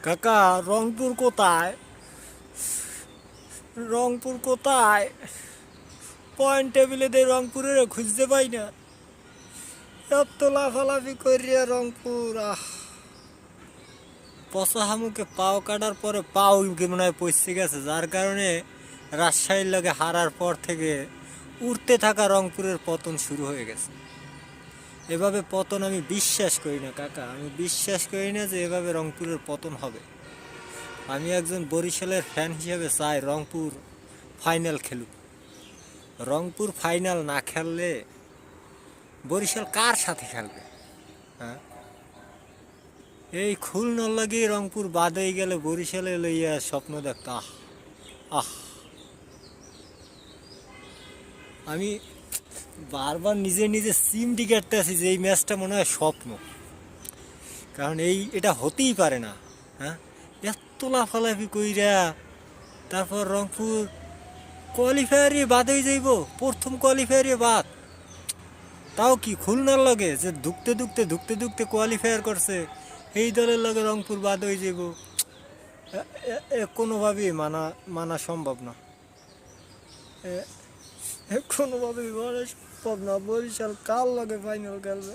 কাকা, রংপুর কোথায়? রংপুর কোথায়? পয়েন্ট টেবিলে দিয়ে রংপুরের খুঁজতে পাই না। এত লাফালাফি করিয়া রংপুর পচা হামুকে পাও কাটার পরে পাও মনে হয় পচে গেছে, যার কারণে রাজশাহীর লগে হারার পর থেকে উঠতে থাকা রংপুরের পতন শুরু হয়ে গেছে। এভাবে পতন আমি বিশ্বাস করি না কাকা, আমি বিশ্বাস করি না যে এভাবে রংপুরের পতন হবে। আমি একজন বরিশালের ফ্যান হিসেবে চাই রংপুর ফাইনাল খেলুক। রংপুর ফাইনাল না খেললে বরিশাল কার সাথে খেলবে? হ্যাঁ, এই খুলনার লাগে রংপুর বাদ হয়ে গেলে বরিশালে লইয়া স্বপ্ন দেখত। আহ আমি বারবার নিজে নিজে সিমটি কাটতে আছি যে এই ম্যাচটা মনে হয় স্বপ্ন, কারণ এটা হতেই পারে না। হ্যাঁ, এত লাফালাফি কইরা তারপর রংপুর কোয়ালিফায়ারে বাদ হয়ে যাইব, প্রথম কোয়ালিফায়ারে বাদ। তাও কি খুলনার লগে যে ধুকতে ধুকতে ধুকতে ধুকতে কোয়ালিফায়ার করছে, এই দলের লগে রংপুর বাদ হয়ে যাইব। কোনোভাবেই মানা মানা সম্ভব না। কোনোভাবেই মানা সম্ভব না। বরিশাল কার লগে ফাইনাল খেলবে?